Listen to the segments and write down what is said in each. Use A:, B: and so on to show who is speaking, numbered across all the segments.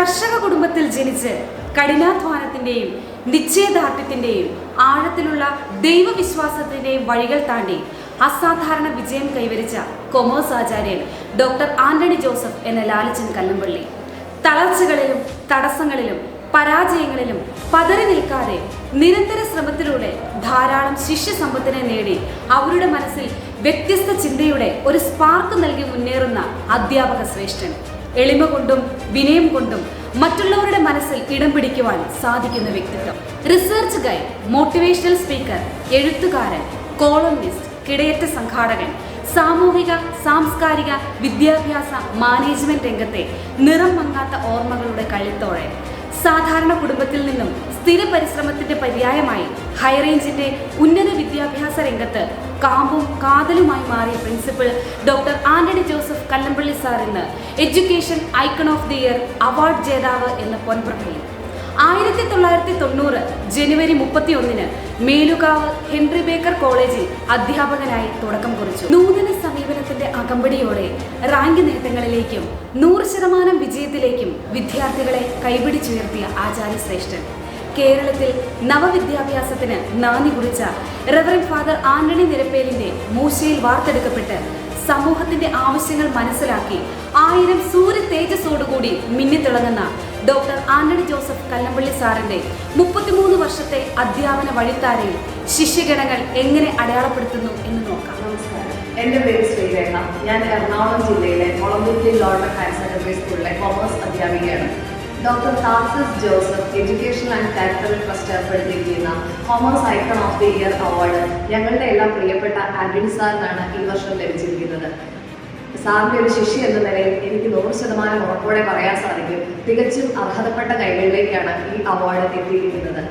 A: കർഷക കുടുംബത്തിൽ ജനിച്ച് കഠിനാധ്വാനത്തിന്റെയും നിശ്ചയദാർഢ്യത്തിന്റെയും ആഴത്തിലുള്ള ദൈവവിശ്വാസത്തിന്റെയും വഴികൾ താണ്ടി അസാധാരണ വിജയം കൈവരിച്ച കൊമേഴ്സ് ആചാര്യൻ ഡോക്ടർ ആന്റണി ജോസഫ് എന്ന ലാലച്ചൻ കല്ലമ്പള്ളി തളർച്ചകളിലും തടസ്സങ്ങളിലും പരാജയങ്ങളിലും പതറി നിൽക്കാതെ നിരന്തര ശ്രമത്തിലൂടെ ധാരാളം ശിഷ്യസമ്പത്തിനെ നേടി അവരുടെ മനസ്സിൽ വ്യത്യസ്ത ചിന്തയുടെ ഒരു സ്പാർക്ക് നൽകി മുന്നേറുന്ന അധ്യാപക ശ്രേഷ്ഠൻ. എളിമ കൊണ്ടും വിനയം കൊണ്ടും മറ്റുള്ളവരുടെ മനസ്സിൽ ഇടം പിടിക്കുവാൻ സാധിക്കുന്ന വ്യക്തിത്വം. റിസർച്ച് ഗൈഡ്, മോട്ടിവേഷണൽ സ്പീക്കർ, എഴുത്തുകാരൻ, കോളംനിസ്റ്റ്, കിടയറ്റ സംഘാടകൻ, സാമൂഹിക സാംസ്കാരിക വിദ്യാഭ്യാസ മാനേജ്മെന്റ് രംഗത്തെ നിറം മങ്ങാത്ത ഓർമ്മകളുടെ കള്ളിത്തോഴൻ. സാധാരണ കുടുംബത്തിൽ നിന്നും സ്ഥിര പരിശ്രമത്തിന്റെ പര്യായമായി ഹൈറേഞ്ചിന്റെ ഉന്നത വിദ്യാഭ്യാസ രംഗത്ത് കാമ്പും കാതലുമായി മാറിയ principal doctor Antony Joseph Kallampally sir ഇന്ന് education icon of the year award ജേതാവ് എന്ന പൊൻപ്രഭയിൽ 1990 ജനുവരി 31 മേലുകാവ് ഹെൻറി ബേക്കർ കോളേജിൽ അധ്യാപകനായി തുടക്കം കുറിച്ചു. നൂതന സമീപനത്തിന്റെ അകമ്പടിയോടെ റാങ്ക് നേട്ടങ്ങളിലേക്കും 100% വിജയത്തിലേക്കും വിദ്യാർത്ഥികളെ കൈപിടിച്ചുയർത്തിയ ആചാര്യശ്രേഷ്ഠൻ. കേരളത്തിൽ നവവിദ്യാഭ്യാസത്തിന് നാന്ദി കുറിച്ച റവറന്റ് ഫാദർ ആന്റണി നിരപ്പേലിന്റെ മൂശയിൽ വാർത്തെടുക്കപ്പെട്ട് സമൂഹത്തിന്റെ ആവശ്യങ്ങൾ മനസ്സിലാക്കി 1000 സൂര്യ തേജസ്സോടുകൂടി മിന്നിത്തിളങ്ങുന്ന ഡോക്ടർ ആന്റണി ജോസഫ് കല്ലമ്പള്ളി സാറിന്റെ 33 വർഷത്തെ അധ്യാപന വഴിത്താരയിൽ ശിഷ്യഗണങ്ങൾ എങ്ങനെ അടയാളപ്പെടുത്തുന്നു എന്ന് നോക്കാം.
B: നമസ്കാരം, എൻ്റെ പേര് ശ്രീരേഖ. ഞാൻ എറണാകുളം ജില്ലയിലെ കൊളംബിയ ലോർഡ് ഹയർ സെക്കൻഡറി സ്കൂളിലെ കോമേഴ്സ് അധ്യാപികയാണ്. Doctor Tarsis Joseph education and charitable trust ഏർപ്പെടുത്തിയിരിക്കുന്ന commerce icon of the year award ഞങ്ങളുടെ എല്ലാം പ്രിയപ്പെട്ട ആന്റണി സാറിനാണ് ഈ വർഷം ലഭിച്ചിരിക്കുന്നത്. സാറിൻ്റെ ഒരു ശിഷ്യ എന്ന നിലയിൽ എനിക്ക് 100% ഉറപ്പോടെ പറയാൻ സാധിക്കും, തികച്ചും അർഹതപ്പെട്ട കൈകളിലേക്കാണ് ഈ അവാർഡ് എത്തിയിരിക്കുന്നത്.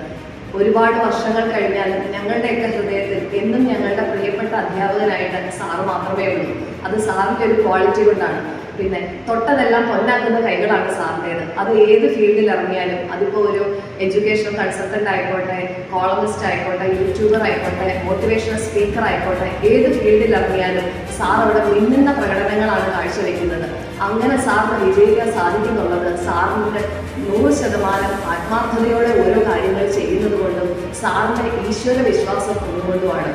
B: ഒരുപാട് വർഷങ്ങൾ കഴിഞ്ഞാലും ഞങ്ങളുടെയൊക്കെ ഹൃദയത്തിൽ എന്നും ഞങ്ങളുടെ പ്രിയപ്പെട്ട അധ്യാപകനായിട്ട് സാറ് മാത്രമേ ഉള്ളൂ. അത് സാറിൻ്റെ ഒരു ക്വാളിറ്റി കൊണ്ടാണ്. പിന്നെ തൊട്ടതെല്ലാം പൊന്നാക്കുന്ന കൈകളാണ് സാറിൻ്റേത്. അത് ഏത് ഫീൽഡിൽ ഇറങ്ങിയാലും, അതിപ്പോൾ ഒരു എഡ്യൂക്കേഷൻ കൺസൾട്ടൻ്റ് ആയിക്കോട്ടെ, കോളമിസ്റ്റ് ആയിക്കോട്ടെ, യൂട്യൂബർ ആയിക്കോട്ടെ, മോട്ടിവേഷണൽ സ്പീക്കർ ആയിക്കോട്ടെ, ഏത് ഫീൽഡിൽ ഇറങ്ങിയാലും സാർ അവിടെ മിന്നുന്ന പ്രകടനങ്ങളാണ് കാഴ്ചവെക്കുന്നത്. അങ്ങനെ സാറിന് വിജയിക്കാൻ സാധിക്കുന്നുള്ളത് സാറിൻ്റെ 100% ആത്മാർത്ഥതയോടെ ഓരോ കാര്യങ്ങൾ ചെയ്യുന്നത് കൊണ്ടും സാറിൻ്റെ ഈശ്വര വിശ്വാസം ഒന്നുകൊണ്ടുമാണ്.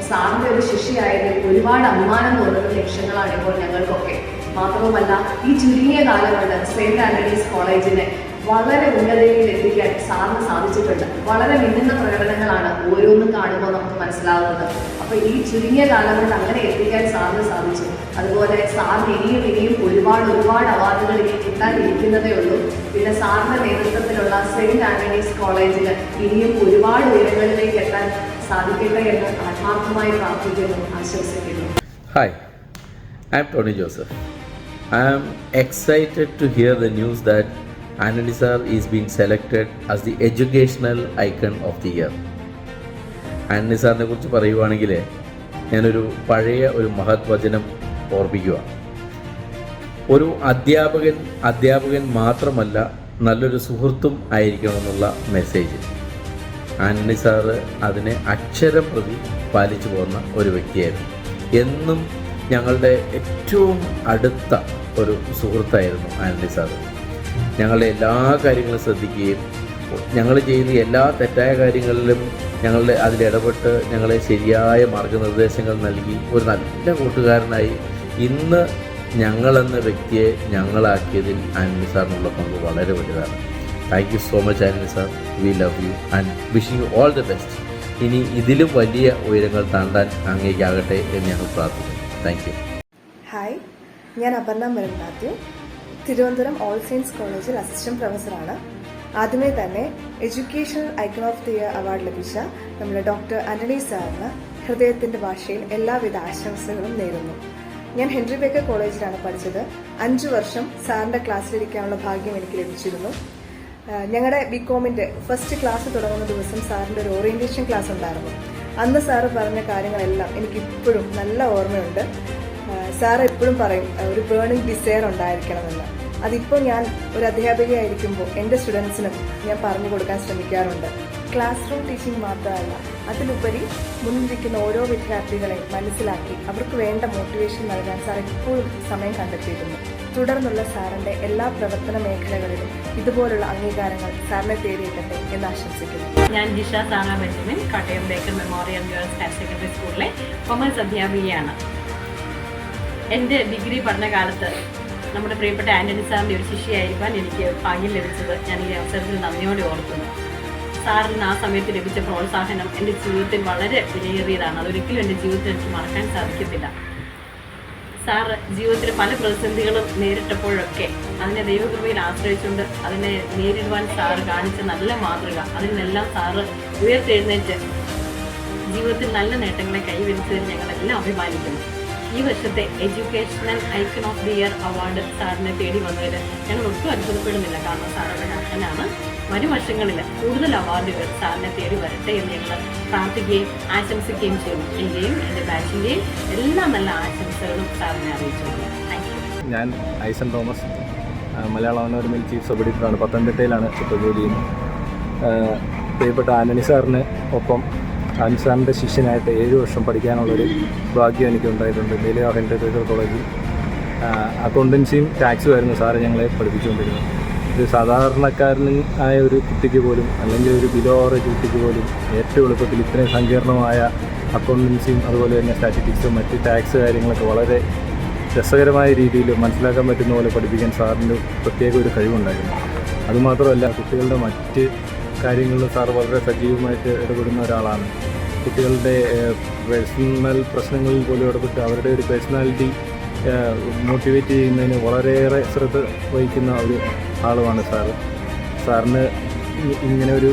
B: സാറിൻ്റെ ഒരു ശിഷ്യയായതിൽ ഒരുപാട് അഭിമാനം തോന്നുന്ന നിമിഷങ്ങളാണ് ഇപ്പോൾ ഞങ്ങൾക്കൊക്കെ. മാത്രവുമല്ല, ഈ ചുരുങ്ങിയ കാലം കൊണ്ട് സെയിന്റ് ആന്റണീസ് കോളേജിനെ വളരെ ഉന്നതയിൽ എത്തിക്കാൻ സാറിന് സാധിച്ചിട്ടുണ്ട്. വളരെ മിന്നുന്ന പ്രകടനങ്ങളാണ് ഓരോന്നും കാണുമ്പോൾ നമുക്ക് മനസ്സിലാവുന്നത്. അപ്പോൾ ഈ ചുരുങ്ങിയ കാലം കൊണ്ട് അങ്ങനെ എത്തിക്കാൻ സാറിന് സാധിച്ചു. അതുപോലെ സാറിന് ഇനിയും ഒരുപാട് അവാർഡുകൾ ഇനി കിട്ടാനിരിക്കുന്നതേ ഉള്ളൂ. പിന്നെ സാറിൻ്റെ നേതൃത്വത്തിലുള്ള സെയിന്റ് ആന്റണീസ് കോളേജിൽ ഇനിയും ഒരുപാട് ഉയരങ്ങളിലേക്ക് എത്താൻ സാധിക്കട്ടെ എന്ന് ആത്മാർത്ഥമായി പ്രാർത്ഥിക്കുന്നു, ആശംസിക്കുന്നു.
C: Hi, I am Tony Joseph. I am excited to hear the news that Anthony sir is being selected as the educational icon of the year. Antony സാറിനെ കുറിച്ച് പറയുവാണെങ്കിൽ ഞാനൊരു പഴയ ഒരു മഹത് വചനം ഓർമ്മിക്കുക. ഒരു അധ്യാപകൻ മാത്രമല്ല, നല്ലൊരു സുഹൃത്തും ആയിരിക്കണമെന്നുള്ള മെസ്സേജ്. ആന്റണി സാറ് അതിനെ അക്ഷരം പ്രതി പാലിച്ചു പോകുന്ന ഒരു വ്യക്തിയായിരുന്നു. എന്നും ഞങ്ങളുടെ ഏറ്റവും അടുത്ത ഒരു സുഹൃത്തായിരുന്നു ആന്റണി സാറ്. ഞങ്ങളുടെ എല്ലാ കാര്യങ്ങളും ശ്രദ്ധിക്കുകയും ഞങ്ങൾ ചെയ്യുന്ന എല്ലാ തെറ്റായ കാര്യങ്ങളിലും അതിലിടപെട്ട് ഞങ്ങളെ ശരിയായ മാർഗനിർദ്ദേശങ്ങൾ നൽകി ഒരു നല്ല കൂട്ടുകാരനായി ഇന്ന് ഞങ്ങളെന്ന വ്യക്തിയെ ഞങ്ങളാക്കിയതിൽ ആന്റണി സാറിനുള്ള പങ്ക് വളരെ വലുതാണ്. Thank you so much Antony sir. We love you and wishing you all the best. ഇനി ഇതിലും വലിയ ഉയരങ്ങൾ താണ്ടാൻ അങ്ങേക്കാകട്ടെ എന്ന് ഞങ്ങൾ പ്രാർത്ഥിക്കുന്നു. Thank you.
D: ഹായ്, ഞാൻ അപർണ മരണ്ടാത്യു, തിരുവനന്തപുരം ഓൾ സെയിൻസ് കോളേജിൽ അസിസ്റ്റന്റ് പ്രൊഫസറാണ്. ആദ്യമേ തന്നെ educational icon of the year award ലഭിച്ച നമ്മുടെ ഡോക്ടർ ആന്റണി സാറിന് ഹൃദയത്തിന്റെ ഭാഷയിൽ എല്ലാവിധ ആശംസകളും നേരുന്നു. ഞാൻ ഹെൻറി ബേക്കർ കോളേജിലാണ് പഠിച്ചത്. 5 വർഷം സാറിന്റെ ക്ലാസ്സിലിരിക്കാനുള്ള ഭാഗ്യം എനിക്ക് ലഭിച്ചിരുന്നു. ഞങ്ങളുടെ ബികോമിന്റെ ഫസ്റ്റ് ക്ലാസ് തുടങ്ങുന്ന ദിവസം സാറിന്റെ ഒരു ഓറിയന്റേഷൻ ക്ലാസ് ഉണ്ടായിരുന്നു. അന്ന് സാറ് പറഞ്ഞ കാര്യങ്ങളെല്ലാം എനിക്കിപ്പോഴും നല്ല ഓർമ്മയുണ്ട്. സാറ് എപ്പോഴും പറയും ഒരു ബേണിംഗ് ഡിസയർ ഉണ്ടായിരിക്കണമെന്ന്. അതിപ്പോൾ ഞാൻ ഒരു അധ്യാപികയായിരിക്കുമ്പോൾ എൻ്റെ സ്റ്റുഡൻസിനും ഞാൻ പറഞ്ഞു കൊടുക്കാൻ ശ്രമിക്കാറുണ്ട്. ക്ലാസ് റൂം ടീച്ചിങ് മാത്രമല്ല, അതിലുപരി മുന്നിലിരിക്കുന്ന ഓരോ വിദ്യാർത്ഥികളെയും മനസ്സിലാക്കി അവർക്ക് വേണ്ട മോട്ടിവേഷൻ നൽകാൻ സാർ എപ്പോഴും സമയം കണ്ടെത്തിയിരുന്നു. തുടർന്നുള്ള സാറിൻ്റെ എല്ലാ പ്രവർത്തന മേഖലകളിലും ഇതുപോലുള്ള അംഗീകാരങ്ങൾ സാറിനെ തേടിയെത്തട്ടെ എന്ന് ആശംസിക്കുന്നു.
E: ഞാൻ Jisha Sana Benjamin, Kottayam Baker memorial girls higher secondary സ്കൂളിലെ കൊമേഴ്സ് അധ്യാപികയാണ്. എൻ്റെ ഡിഗ്രി പഠനകാലത്ത് നമ്മുടെ പ്രിയപ്പെട്ട ആൻ്റണി സാറിൻ്റെ ഒരു ശിഷ്യയായിരിക്കാൻ എനിക്ക് ഭാഗ്യം ലഭിച്ചത് ഞാൻ ഈ അവസരത്തിൽ നന്ദിയോടെ ഓർക്കുന്നു. സാറിന് ആ സമയത്ത് ലഭിച്ച പ്രോത്സാഹനം എൻ്റെ ജീവിതത്തിൽ വളരെ വിലയേറിയതാണ്. അതൊരിക്കലും എൻ്റെ ജീവിതത്തിൽ എനിക്ക് മറക്കാൻ സാധിക്കത്തില്ല. സാറ് ജീവിതത്തിൽ പല പ്രതിസന്ധികളും നേരിട്ടപ്പോഴൊക്കെ അതിനെ ദൈവകൃപയിൽ ആശ്രയിച്ചുകൊണ്ട് അതിനെ നേരിടുവാൻ സാറ് കാണിച്ച നല്ല മാതൃക, അതിൽ നിന്നെല്ലാം സാറ് ഉയർത്തെഴുന്നേറ്റ് ജീവിതത്തിൽ നല്ല നേട്ടങ്ങളെ കൈവരിച്ചതിൽ ഞങ്ങളെല്ലാം അഭിമാനിക്കുന്നു. ഈ വർഷത്തെ educational icon of the year award സാറിനെ തേടി വന്നതിൽ ഞങ്ങൾ ഒട്ടും അത്ഭുതപ്പെടുന്നില്ല. കാരണം സാറുടെ കർഷനാണ്. വരും വർഷങ്ങളിൽ കൂടുതൽ അവാർഡുകൾ സാറിനെ തേടി വരട്ടെ എന്ന് ഞങ്ങൾ പ്രാർത്ഥിക്കുകയും ആശംസിക്കുകയും ചെയ്യുന്നു. എൻ്റെയും എൻ്റെ ബാച്ചിൻ്റെയും എല്ലാ നല്ല ആശംസകളും സാറിനെ അറിയിച്ചു. Thank you.
F: ഞാൻ ഐസൻ തോമസ്, മലയാള മനോരമയിൽ ചീഫ് സബ് എഡിറ്ററാണ്. പത്തനംതിട്ടയിലാണ് ഇപ്പോൾ ജോലി ചെയ്യുന്നത്. പ്രിയപ്പെട്ട ആന്റണി സാറിന് ഒപ്പം ആന്റണി സാറിൻ്റെ ശിഷ്യനായിട്ട് 7 വർഷം പഠിക്കാനുള്ളൊരു ഭാഗ്യം എനിക്കുണ്ടായിട്ടുണ്ട്. മേലിയ ഹെൻറി കോളേജിൽ അക്കൗണ്ടൻസിയും ടാക്സും ആയിരുന്നു സാറ് ഞങ്ങളെ പഠിപ്പിച്ചുകൊണ്ടിരുന്നത്. ഒരു സാധാരണക്കാരനായ ഒരു കുട്ടിക്ക് പോലും, അല്ലെങ്കിൽ ഒരു ബിലോ ആവറേജ് കുട്ടിക്ക് പോലും ഏറ്റവും എളുപ്പത്തിൽ ഇത്രയും സങ്കീർണമായ അക്കൗണ്ടൻസിയും അതുപോലെ തന്നെ സ്റ്റാറ്റിസ്റ്റിക്സും മറ്റ് ടാക്സ് കാര്യങ്ങളൊക്കെ വളരെ രസകരമായ രീതിയിൽ മനസ്സിലാക്കാൻ പറ്റുന്ന പോലെ പഠിപ്പിക്കാൻ സാറിന് പ്രത്യേക ഒരു കഴിവുണ്ടായിരുന്നു. അതുമാത്രമല്ല, കുട്ടികളുടെ മറ്റ് കാര്യങ്ങളിലും സാർ വളരെ സജീവമായിട്ട് ഇടപെടുന്ന ഒരാളാണ്. കുട്ടികളുടെ പേഴ്സണൽ പ്രശ്നങ്ങളിൽ പോലും ഇടപെട്ട് അവരുടെ ഒരു പേഴ്സണാലിറ്റി മോട്ടിവേറ്റ് ചെയ്യുന്നതിന് വളരെയേറെ ശ്രദ്ധ വഹിക്കുന്ന ഒരു ആളുമാണ് സാറ്. സാറിന് ഇങ്ങനെ ഒരു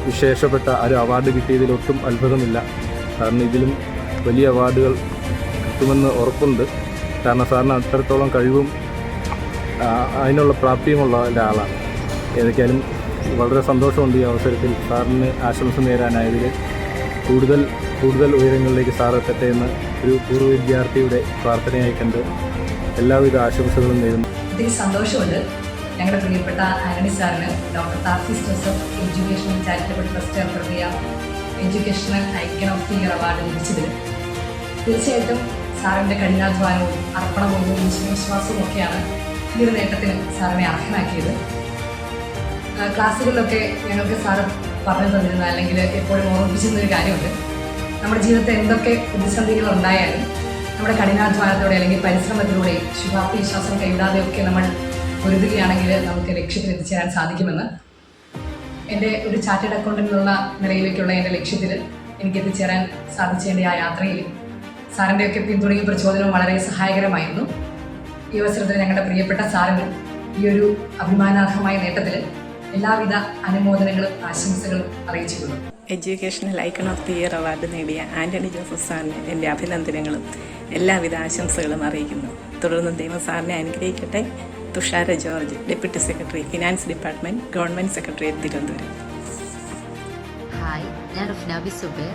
F: വിശേഷപ്പെട്ട ഒരു അവാർഡ് കിട്ടിയതിലൊട്ടും അത്ഭുതമില്ല. സാറിന് ഇതിലും വലിയ അവാർഡുകൾ കിട്ടുമെന്ന് ഉറപ്പുണ്ട്. കാരണം സാറിന് അത്രത്തോളം കഴിവും അതിനുള്ള പ്രാപ്തിയുമുള്ള ഒരാളാണ്. ഏതൊക്കെയാലും വളരെ സന്തോഷമുണ്ട് ഈ അവസരത്തിൽ സാറിന് ആശംസ നേരാനായതിൽ. കൂടുതൽ ഉയരങ്ങളിലേക്ക് സാർ എത്തട്ടെ എന്ന് ഒരു പൂർവ്വ വിദ്യാർത്ഥിയുടെ പ്രാർത്ഥനയായി കണ്ട് എല്ലാവിധ ആശംസകളും നേരുന്നു.
B: ഒത്തിരി സന്തോഷമുണ്ട് ഞങ്ങളുടെ പ്രിയപ്പെട്ട ആന്റണി സാറിന് doctor Tarsis Joseph educational charitable trust ഏർപ്പെടുത്തിയ educational icon of the year award ലഭിച്ചതിൽ. തീർച്ചയായിട്ടും സാറിൻ്റെ കഠിനാധ്വാനവും അർപ്പണവും വിശ്വാസവും ഒക്കെയാണ് ഈ ഒരു നേട്ടത്തിന് സാറിനെ അർഹനാക്കിയത്. ക്ലാസ്സുകളിലൊക്കെ ഞങ്ങൾക്ക് സാറ് പറഞ്ഞു തന്നിരുന്ന, അല്ലെങ്കിൽ എപ്പോഴും ഓർമ്മിപ്പിച്ചിരുന്നൊരു കാര്യമുണ്ട്. നമ്മുടെ ജീവിതത്തിൽ എന്തൊക്കെ പ്രതിസന്ധികൾ ഉണ്ടായാലും നമ്മുടെ കഠിനാധ്വാനത്തോടെ അല്ലെങ്കിൽ പരിശ്രമത്തിലൂടെയും ശുഭാപ്തി വിശ്വാസം കൈവിടാതെയൊക്കെ നമ്മൾ പൊരുതുകയാണെങ്കിൽ നമുക്ക് ലക്ഷ്യത്തിൽ എത്തിച്ചേരാൻ സാധിക്കുമെന്ന്. എൻ്റെ ഒരു ചാർട്ടേഡ് അക്കൗണ്ടൻ്റ് എന്നുള്ള നിലയിലേക്കുള്ള എൻ്റെ ലക്ഷ്യത്തിൽ എനിക്ക് എത്തിച്ചേരാൻ സാധിച്ചതിൻ്റെ ആ യാത്രയിൽ സാറിൻ്റെയൊക്കെ പിന്തുണയും പ്രചോദനവും വളരെ സഹായകരമായിരുന്നു. ഈ അവസരത്തിൽ ഞങ്ങളുടെ പ്രിയപ്പെട്ട സാറിന് ഈ ഒരു അഭിമാനാർഹമായ നേട്ടത്തിൽ എല്ലാവിധ അനുമോദനങ്ങളും ആശംസകളും അറിയിച്ചുകൊള്ളും.
G: Educational icon of the year award നേടിയ ആൻ്റണി ജോസഫ് സാറിന് എൻ്റെ അഭിനന്ദനങ്ങളും എല്ലാവിധ ആശംസകളും അറിയിക്കുന്നു. തുടർന്ന് ദൈവം സാറിനെ അനുഗ്രഹിക്കട്ടെ. Thushara George, deputy secretary, finance department, government secretariat, Thiruvananthapuram.
H: Hi, ഞാൻ റുഫ്നാബി സുബൈർ.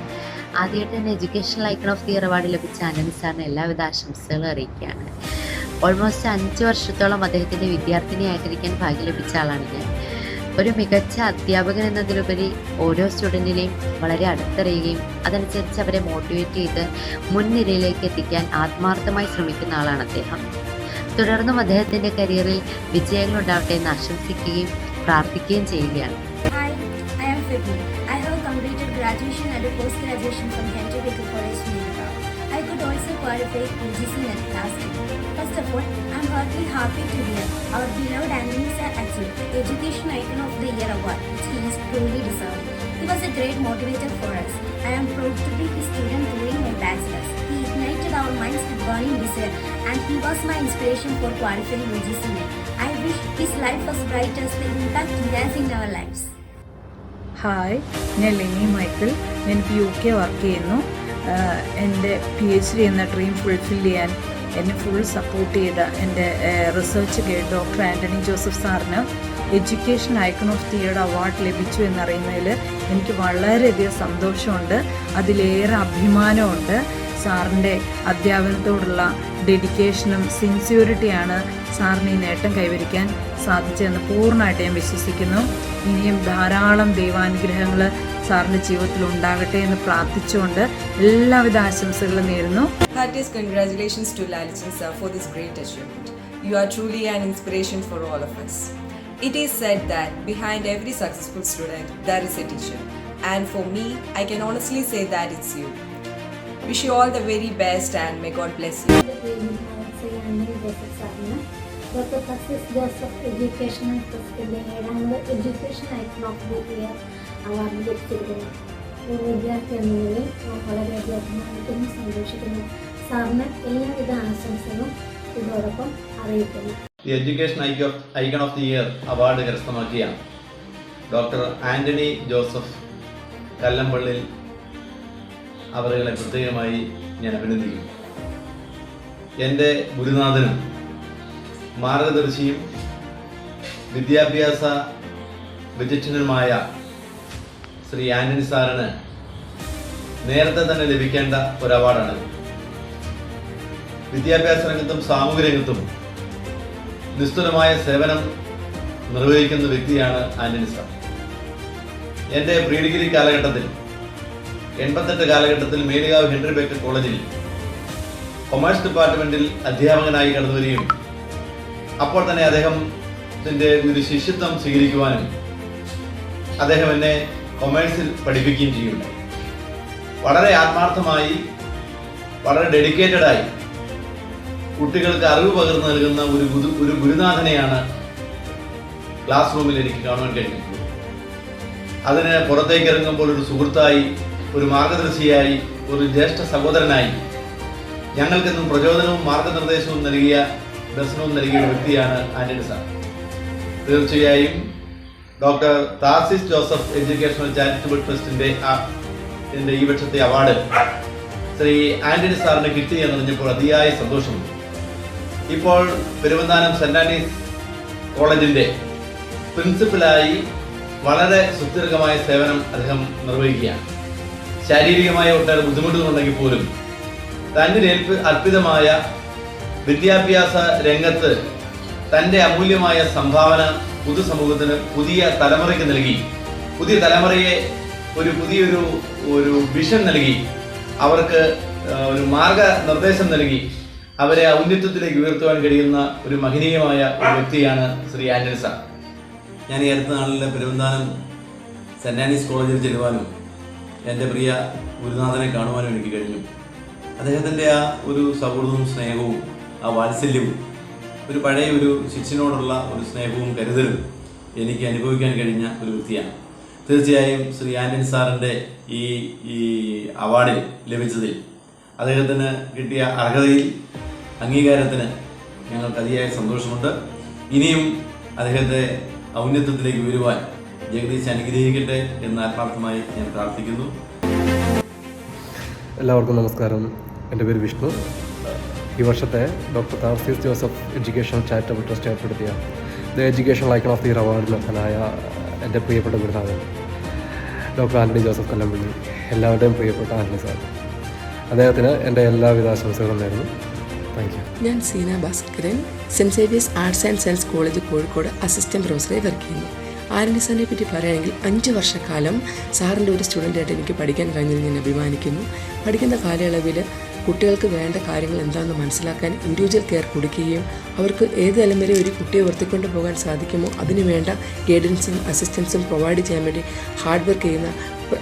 H: ആദ്യമായിട്ട് തന്നെ educational icon of the year award ലഭിച്ച ആന്റണി സാറിന് എല്ലാവിധ ആശംസകളും അറിയിക്കുകയാണ്. ഓൾമോസ്റ്റ് 5 വർഷത്തോളം അദ്ദേഹത്തിൻ്റെ വിദ്യാർത്ഥിനിയായിട്ടിരിക്കാൻ ഭാഗ്യം ലഭിച്ച ആളാണ് ഞാൻ. ഒരു മികച്ച അധ്യാപകൻ എന്നതിലുപരി ഓരോ സ്റ്റുഡൻറ്റിനെയും വളരെ അടുത്തറിയുകയും അതനുസരിച്ച് അവരെ മോട്ടിവേറ്റ് ചെയ്ത് മുൻനിരയിലേക്ക് എത്തിക്കാൻ ആത്മാർത്ഥമായി ശ്രമിക്കുന്ന ആളാണ് അദ്ദേഹം. തുടർന്നും അദ്ദേഹത്തിൻ്റെ കരിയറിൽ വിജയങ്ങളുണ്ടാവട്ടെ എന്ന് ആശംസിക്കുകയും പ്രാർത്ഥിക്കുകയും ചെയ്യുകയാണ്.
I: Hi, I am Fitni. I have completed graduation and post-graduation from Henry Baker College, Nilika. I could also qualify UGC NET last year. First of all, I am heartily happy to hear our beloved Anthony sir achieved the Education Icon of the Year award, which he is truly deserved. He was a great motivator for us. I am proud to be his student during my bachelor's. He ignited our minds with burning desire, and he was my inspiration for qualifying UGC NET. I wish his life was bright as the impact he has in our lives.
J: Hi, ഞാൻ Leni Michael. ഞാൻ UK work ചെയ്യുന്നു. എൻ്റെ PhD എന്ന dream fulfil ചെയ്യാൻ എന്നെ full support ചെയ്ത എൻ്റെ research guide doctor Antony Joseph സാറിന് education icon of the year award ലഭിച്ചു എന്നറിയുന്നതിൽ എനിക്ക് വളരെയധികം സന്തോഷമുണ്ട്. അതിലേറെ അഭിമാനമുണ്ട്. സാറിൻ്റെ അധ്യാപനത്തോടുള്ള ഡെഡിക്കേഷനും സിൻസിയറിറ്റിയാണ് സാറിന് ഈ നേട്ടം കൈവരിക്കാൻ സാധിച്ചതെന്ന് പൂർണ്ണമായിട്ട് ഞാൻ വിശ്വസിക്കുന്നു. ഇനിയും ധാരാളം ദൈവാനുഗ്രഹങ്ങൾ സാറിൻ്റെ ജീവിതത്തിൽ ഉണ്ടാകട്ടെ എന്ന് പ്രാർത്ഥിച്ചുകൊണ്ട് എല്ലാവിധ ആശംസകളും നേരുന്നു.
K: Heartiest congratulations to Lalchan sir for this great achievement. You are truly an inspiration for all of us. It is said that behind every successful student, there is a teacher. And for me, I can honestly say that it's you. Wish you all the very best and may God bless you.
I: Dr. Tarsis Joseph Educational Trustന്റെ 7ാമത് education icon of the year award ലഭിച്ചിരിക്കുന്നു. ഒരു വിദ്യാർത്ഥി എന്ന നിലയിൽ വളരെയധികം അഭിമാനിക്കുന്നു, സന്തോഷിക്കുന്നു. സാറിന് എല്ലാവിധ ആശംസകളും ഇതോടൊപ്പം അറിയിക്കുന്നു.
C: The education icon of the year award കരസ്ഥമാക്കിയ ഡോക്ടർ ആൻ്റണി ജോസഫ് കല്ലമ്പള്ളിൽ അവരെ പ്രത്യേകമായി ഞാൻ അഭിനന്ദിക്കുന്നു. എൻ്റെ ഗുരുനാഥനും മാർഗദർശിയും വിദ്യാഭ്യാസ വിചക്ഷണനുമായ ശ്രീ ആൻ്റണി സാറിന് നേരത്തെ തന്നെ ലഭിക്കേണ്ട ഒരു അവാർഡാണിത്. വിദ്യാഭ്യാസ രംഗത്തും സാമൂഹിക രംഗത്തും നിസ്തുലമായ സേവനം നിർവഹിക്കുന്ന വ്യക്തിയാണ് ആൻ്റണി സാർ. എൻ്റെ പ്രീ ഡിഗ്രി കാലഘട്ടത്തിൽ 88 കാലഘട്ടത്തിൽ മേലുകാവ് ഹെൻറി ബേക്കർ കോളേജിൽ കൊമേഴ്സ് ഡിപ്പാർട്ട്മെൻറ്റിൽ അധ്യാപകനായി കടന്നു വരികയും അപ്പോൾ തന്നെ അദ്ദേഹത്തിൻ്റെ ഒരു ശിഷ്യത്വം സ്വീകരിക്കുവാനും അദ്ദേഹം എന്നെ കൊമേഴ്സിൽ പഠിപ്പിക്കുകയും ചെയ്യുന്നുണ്ട്. വളരെ ആത്മാർത്ഥമായി, വളരെ ഡെഡിക്കേറ്റഡായി കുട്ടികൾക്ക് അറിവ് പകർന്നു നൽകുന്ന ഒരു ഗുരുനാഥനെയാണ് ക്ലാസ് റൂമിൽ എനിക്ക് കാണുവാൻ കഴിഞ്ഞിട്ടുള്ളത്. അതിന് പുറത്തേക്ക് ഇറങ്ങുമ്പോൾ ഒരു സുഹൃത്തായി, ഒരു മാർഗദർശിയായി, ഒരു ജ്യേഷ്ഠ സഹോദരനായി ഞങ്ങൾക്കെന്നും പ്രചോദനവും മാർഗനിർദ്ദേശവും ദർശനവും നൽകിയ വ്യക്തിയാണ് ആൻ്റണി സാർ. തീർച്ചയായും doctor Tarsis Joseph educational charitable ട്രസ്റ്റിൻ്റെ ഈ വർഷത്തെ അവാർഡ് ശ്രീ ആൻ്റണി സാറിന് കിട്ടി എന്നറിഞ്ഞപ്പോൾ അതിയായ സന്തോഷമുണ്ട്. ഇപ്പോൾ പെരുവന്താനം സെൻറ് ആൻഡ്രീസ് കോളേജിൻ്റെ പ്രിൻസിപ്പലായി വളരെ സുദീർഘമായ സേവനം അദ്ദേഹം നിർവഹിക്കുകയാണ്. ശാരീരികമായ ഒട്ടേറെ ബുദ്ധിമുട്ടുകളുണ്ടെങ്കിൽ പോലും തന്നിൽ അർപ്പിതമായ വിദ്യാഭ്യാസ രംഗത്ത് തൻ്റെ അമൂല്യമായ സംഭാവന പൊതുസമൂഹത്തിന്, പുതിയ തലമുറയ്ക്ക് നൽകി, പുതിയ തലമുറയെ പുതിയൊരു വിഷൻ നൽകി, അവർക്ക് ഒരു മാർഗനിർദ്ദേശം നൽകി, അവരെ ഔന്നത്യത്തിലേക്ക് ഉയർത്തുവാൻ കഴിയുന്ന ഒരു മഹനീയമായ ഒരു വ്യക്തിയാണ് ശ്രീ ആൻ്റണി സാർ. ഞാൻ ഈ അടുത്ത നാളിൽ പെരുവന്താനം സെൻറ് ആൻഡ്രീസ് കോളേജിൽ ചെല്ലുവാനും എൻ്റെ പ്രിയ ഗുരുനാഥനെ കാണുവാനും എനിക്ക് കഴിഞ്ഞു. അദ്ദേഹത്തിൻ്റെ ആ ഒരു സൗഹൃദവും സ്നേഹവും ആ വാത്സല്യവും ഒരു പഴയ ഒരു ശിഷ്യനോടുള്ള ഒരു സ്നേഹവും കരുതലും എനിക്ക് അനുഭവിക്കാൻ കഴിഞ്ഞ ഒരു വ്യക്തിയാണ്. തീർച്ചയായും ശ്രീ ആൻ്റണി സാറിൻ്റെ ഈ അവാർഡ് ലഭിച്ചതിൽ, അദ്ദേഹത്തിന് കിട്ടിയ അർഹതയിൽ അംഗീകാരത്തിന് ഞങ്ങൾക്ക് അതിയായ സന്തോഷമുണ്ട്. ഇനിയും അദ്ദേഹത്തെ ഔന്നത്യത്തിലേക്ക് ഉയരുവാൻ ജഗദീശ് അനുഗ്രഹിക്കട്ടെ എന്ന് ആത്മാർത്ഥമായി ഞാൻ പ്രാർത്ഥിക്കുന്നു.
F: എല്ലാവർക്കും നമസ്കാരം. എൻ്റെ പേര് വിഷ്ണു. ഈ വർഷത്തെ doctor Tarsis Joseph educational charitable trust ഏർപ്പെടുത്തിയ the educational icon of the year അവാർഡിന് അർഹനായ എൻ്റെ പ്രിയപ്പെട്ട ഗുരുനാഥൻ ഡോക്ടർ ആൻ്റണി ജോസഫ് കല്ലമ്പള്ളി, എല്ലാവരുടെയും പ്രിയപ്പെട്ട ആൻ്റണി സാർ, അദ്ദേഹത്തിന് എൻ്റെ എല്ലാവിധ ആശംസകളും നേരുന്നു. Thank you.
G: ഞാൻ Seena Bhaskaran, saint Xavier's arts and science college Kozhikode assistant പ്രൊഫസറായി വർക്ക് ചെയ്യുന്നു. ആൻ്റണി സാറിനെ പറ്റി പറയുകയാണെങ്കിൽ 5 വർഷക്കാലം സാറിൻ്റെ ഒരു സ്റ്റുഡൻ്റായിട്ട് എനിക്ക് പഠിക്കാൻ കഴിഞ്ഞതിൽ ഞാൻ അഭിമാനിക്കുന്നു. പഠിക്കുന്ന കാലയളവിൽ കുട്ടികൾക്ക് വേണ്ട കാര്യങ്ങൾ എന്താണെന്ന് മനസ്സിലാക്കാൻ ഇൻഡിവിജ്വൽ കെയർ കൊടുക്കുകയും അവർക്ക് ഏത് തലം വരെ ഒരു കുട്ടിയെ ഉയർത്തിക്കൊണ്ട് പോകാൻ സാധിക്കുമോ അതിന് വേണ്ട ഗൈഡൻസും അസിസ്റ്റൻസും പ്രൊവൈഡ് ചെയ്യാൻ വേണ്ടി ഹാർഡ് വർക്ക് ചെയ്യുന്ന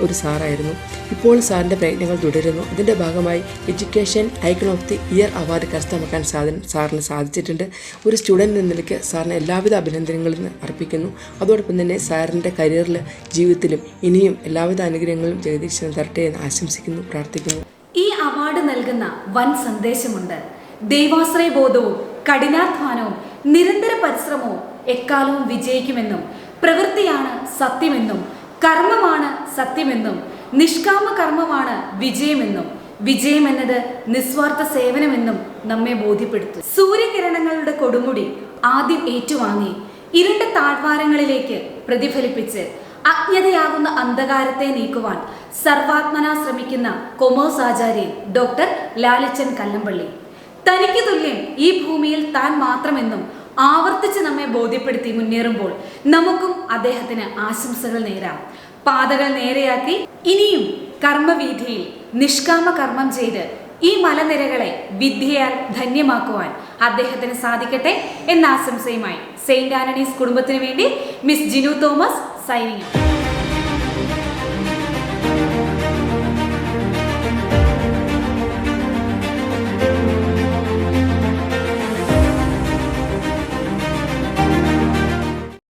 G: ഒരു സാറായിരുന്നു. ഇപ്പോൾ സാറിൻ്റെ പ്രയത്നങ്ങൾ തുടരുന്നു. ഇതിൻ്റെ ഭാഗമായി education icon of the year award കരസ്ഥമാക്കാൻ സാറിന് സാധിച്ചിട്ടുണ്ട്. ഒരു സ്റ്റുഡൻറ്റ് എന്ന നിലയ്ക്ക് സാറിന് എല്ലാവിധ അഭിനന്ദനങ്ങളും അർപ്പിക്കുന്നു. അതോടൊപ്പം തന്നെ സാറിൻ്റെ കരിയറിൽ, ജീവിതത്തിലും ഇനിയും എല്ലാവിധ അനുഗ്രഹങ്ങളും ജഗദീശൻ തരട്ടെ എന്ന് ആശംസിക്കുന്നു, പ്രാർത്ഥിക്കുന്നു.
A: ഈ അവാർഡ് നൽകുന്ന വൻ സന്ദേശമുണ്ട്. ദൈവാശ്രയ ബോധവും കഠിനാധ്വാനവും നിരന്തര പരിശ്രമവും എക്കാലവും വിജയിക്കുമെന്നും, പ്രവൃത്തിയാണ് സത്യമെന്നും, കർമ്മമാണ് സത്യമെന്നും, നിഷ്കാമ കർമ്മമാണ് വിജയമെന്നും, വിജയമെന്നത് നിസ്വാർത്ഥ സേവനമെന്നും നമ്മെ ബോധ്യപ്പെടുത്തും. സൂര്യകിരണങ്ങളുടെ കൊടുമുടി ആദ്യം ഏറ്റുവാങ്ങി ഇരുണ്ട താഴ്വാരങ്ങളിലേക്ക് പ്രതിഫലിപ്പിച്ച് അജ്ഞതയാകുന്ന അന്ധകാരത്തെ നീക്കുവാൻ സർവാത്മന ശ്രമിക്കുന്ന കൊമേഴ്സ് ആചാര്യൻ ഡോക്ടർ ലാലിച്ചൻ കല്ലമ്പള്ളി, തനിക്ക് തുല്യം ഈ ഭൂമിയിൽ താൻ മാത്രമെന്നും ആവർത്തിച്ച് നമ്മെ ബോധ്യപ്പെടുത്തി മുന്നേറുമ്പോൾ നമുക്കും അദ്ദേഹത്തിന് ആശംസകൾ നേരാം. പാതകൾ നേരെയാക്കി ഇനിയും കർമ്മവീഥിയിൽ നിഷ്കാമ കർമ്മം ചെയ്ത് ഈ മലനിരകളെ വിദ്യയാൽ ധന്യമാക്കുവാൻ അദ്ദേഹത്തിന് സാധിക്കട്ടെ എന്ന ആശംസയുമായി സെയിന്റ് ആന്റണീസ് കുടുംബത്തിന് വേണ്ടി മിസ് ജിനു തോമസ് സൈനിങ്.